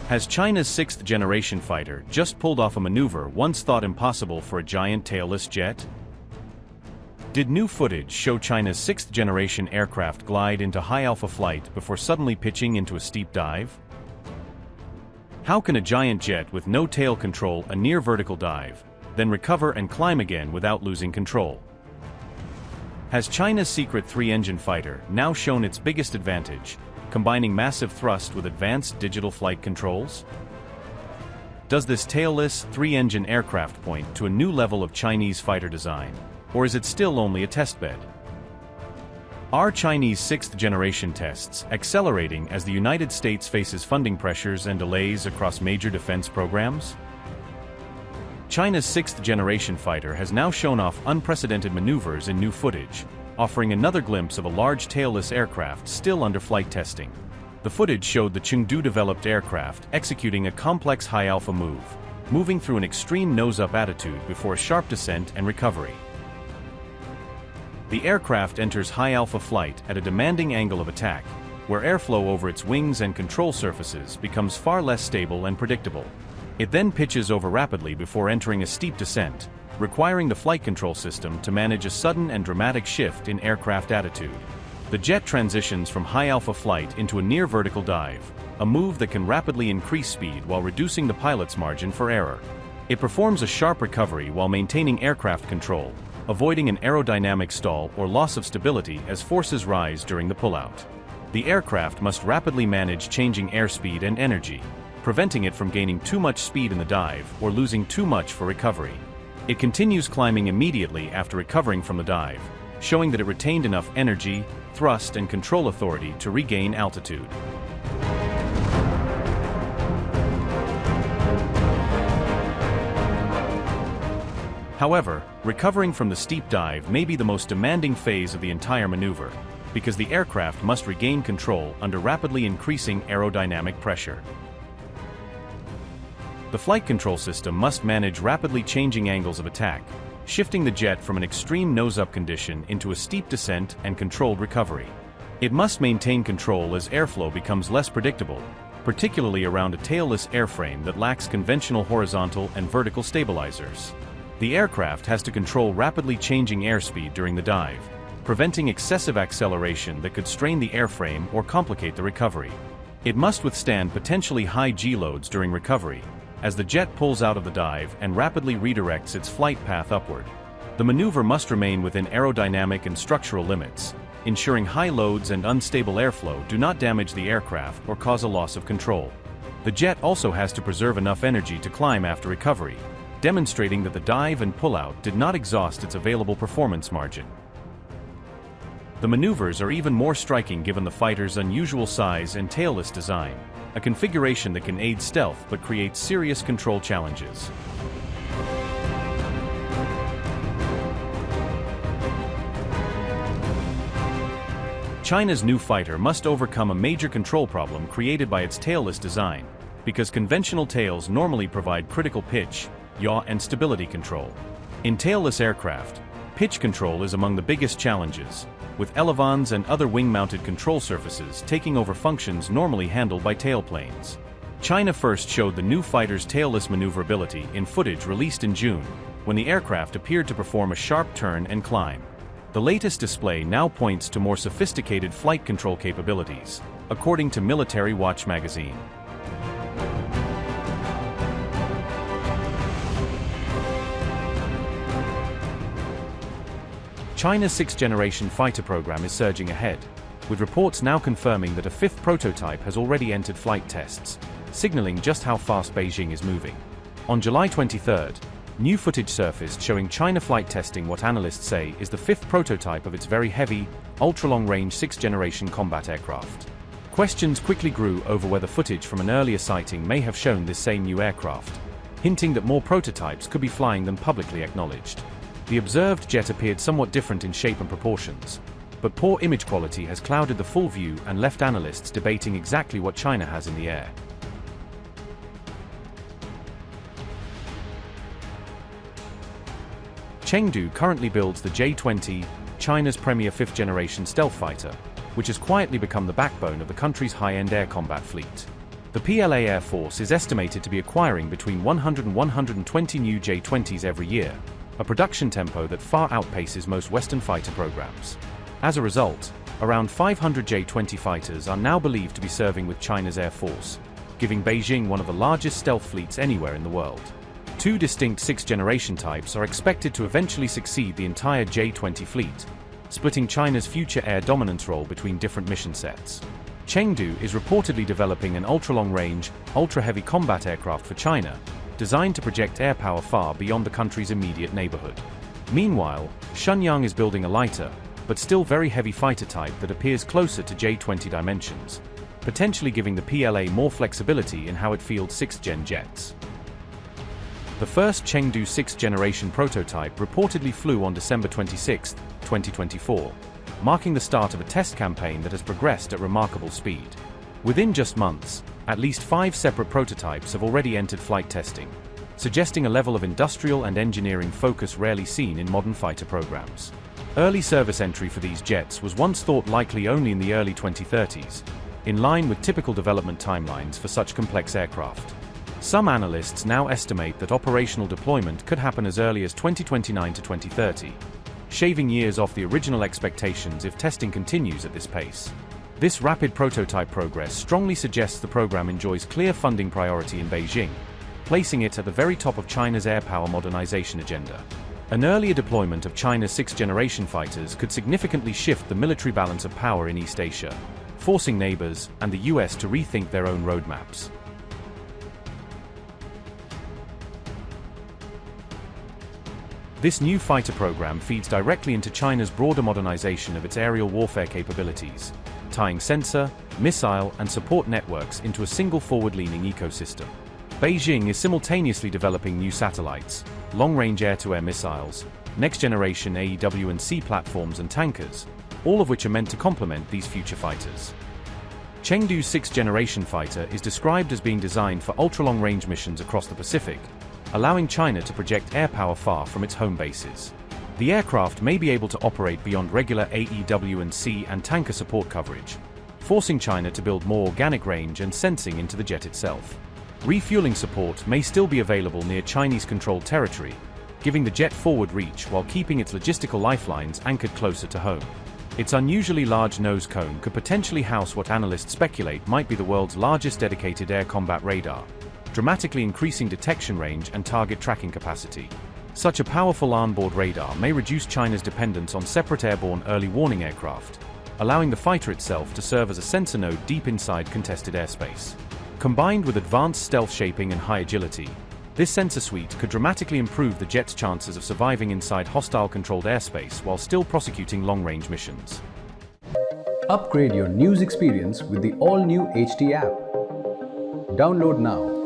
Has China's 6th-generation fighter just pulled off a maneuver once thought impossible for a giant tailless jet? Did new footage show China's 6th-generation aircraft glide into high-alpha flight before suddenly pitching into a steep dive? How can a giant jet with no tail control a near-vertical dive, then recover and climb again without losing control? Has China's secret 3-engine fighter now shown its biggest advantage, combining massive thrust with advanced digital flight controls? Does this tailless 3-engine aircraft point to a new level of Chinese fighter design, or is it still only a testbed? Are Chinese 6th-generation tests accelerating as the United States faces funding pressures and delays across major defense programs? China's 6th-generation fighter has now shown off unprecedented maneuvers in new footage, offering another glimpse of a large tailless aircraft still under flight testing. The footage showed the Chengdu-developed aircraft executing a complex high-alpha move, moving through an extreme nose-up attitude before a sharp descent and recovery. The aircraft enters high-alpha flight at a demanding angle of attack, where airflow over its wings and control surfaces becomes far less stable and predictable. It then pitches over rapidly before entering a steep descent, requiring the flight control system to manage a sudden and dramatic shift in aircraft attitude. The jet transitions from high-alpha flight into a near-vertical dive, a move that can rapidly increase speed while reducing the pilot's margin for error. It performs a sharp recovery while maintaining aircraft control, avoiding an aerodynamic stall or loss of stability as forces rise during the pullout. The aircraft must rapidly manage changing airspeed and energy, preventing it from gaining too much speed in the dive or losing too much for recovery. It continues climbing immediately after recovering from the dive, showing that it retained enough energy, thrust, and control authority to regain altitude. However, recovering from the steep dive may be the most demanding phase of the entire maneuver, because the aircraft must regain control under rapidly increasing aerodynamic pressure. The flight control system must manage rapidly changing angles of attack, shifting the jet from an extreme nose-up condition into a steep descent and controlled recovery. It must maintain control as airflow becomes less predictable, particularly around a tailless airframe that lacks conventional horizontal and vertical stabilizers. The aircraft has to control rapidly changing airspeed during the dive, preventing excessive acceleration that could strain the airframe or complicate the recovery. It must withstand potentially high G-loads during recovery, as the jet pulls out of the dive and rapidly redirects its flight path upward. The maneuver must remain within aerodynamic and structural limits, ensuring high loads and unstable airflow do not damage the aircraft or cause a loss of control. The jet also has to preserve enough energy to climb after recovery, demonstrating that the dive and pullout did not exhaust its available performance margin. The maneuvers are even more striking given the fighter's unusual size and tailless design, a configuration that can aid stealth but creates serious control challenges. China's new fighter must overcome a major control problem created by its tailless design, because conventional tails normally provide critical pitch, yaw, and stability control. In tailless aircraft, pitch control is among the biggest challenges, with elevons and other wing-mounted control surfaces taking over functions normally handled by tailplanes. China first showed the new fighter's tailless maneuverability in footage released in June, when the aircraft appeared to perform a sharp turn and climb. The latest display now points to more sophisticated flight control capabilities, according to Military Watch magazine. China's 6th-generation fighter program is surging ahead, with reports now confirming that a 5th prototype has already entered flight tests, signaling just how fast Beijing is moving. On July 23, new footage surfaced showing China flight testing what analysts say is the 5th prototype of its very heavy, ultra-long-range 6th-generation combat aircraft. Questions quickly grew over whether footage from an earlier sighting may have shown this same new aircraft, hinting that more prototypes could be flying than publicly acknowledged. The observed jet appeared somewhat different in shape and proportions, but poor image quality has clouded the full view and left analysts debating exactly what China has in the air. Chengdu currently builds the J-20, China's premier 5th-generation stealth fighter, which has quietly become the backbone of the country's high-end air combat fleet. The PLA Air Force is estimated to be acquiring between 100 and 120 new J-20s every year, a production tempo that far outpaces most Western fighter programs. As a result, around 500 J-20 fighters are now believed to be serving with China's Air Force, giving Beijing one of the largest stealth fleets anywhere in the world. Two distinct 6th-generation types are expected to eventually succeed the entire J-20 fleet, splitting China's future air dominance role between different mission sets. Chengdu is reportedly developing an ultra-long-range, ultra-heavy combat aircraft for China, designed to project air power far beyond the country's immediate neighborhood. Meanwhile, Shenyang is building a lighter, but still very heavy fighter type that appears closer to J-20 dimensions, potentially giving the PLA more flexibility in how it fields 6th-gen jets. The first Chengdu 6th-generation prototype reportedly flew on December 26, 2024, marking the start of a test campaign that has progressed at remarkable speed. Within just months, at least 5 separate prototypes have already entered flight testing, suggesting a level of industrial and engineering focus rarely seen in modern fighter programs. Early service entry for these jets was once thought likely only in the early 2030s, in line with typical development timelines for such complex aircraft. Some analysts now estimate that operational deployment could happen as early as 2029 to 2030, shaving years off the original expectations if testing continues at this pace. This rapid prototype progress strongly suggests the program enjoys clear funding priority in Beijing, placing it at the very top of China's air power modernization agenda. An earlier deployment of China's 6th-generation fighters could significantly shift the military balance of power in East Asia, forcing neighbors and the US to rethink their own roadmaps. This new fighter program feeds directly into China's broader modernization of its aerial warfare capabilities, tying sensor, missile, and support networks into a single forward-leaning ecosystem. Beijing is simultaneously developing new satellites, long-range air-to-air missiles, next-generation AEW&C platforms and tankers, all of which are meant to complement these future fighters. Chengdu's 6th-generation fighter is described as being designed for ultra-long-range missions across the Pacific, allowing China to project air power far from its home bases. The aircraft may be able to operate beyond regular AEW&C and tanker support coverage, forcing China to build more organic range and sensing into the jet itself. Refueling support may still be available near Chinese-controlled territory, giving the jet forward reach while keeping its logistical lifelines anchored closer to home. Its unusually large nose cone could potentially house what analysts speculate might be the world's largest dedicated air combat radar, dramatically increasing detection range and target tracking capacity. Such a powerful onboard radar may reduce China's dependence on separate airborne early warning aircraft, allowing the fighter itself to serve as a sensor node deep inside contested airspace. Combined with advanced stealth shaping and high agility, this sensor suite could dramatically improve the jet's chances of surviving inside hostile-controlled airspace while still prosecuting long-range missions. Upgrade your news experience with the all-new HT app. Download now.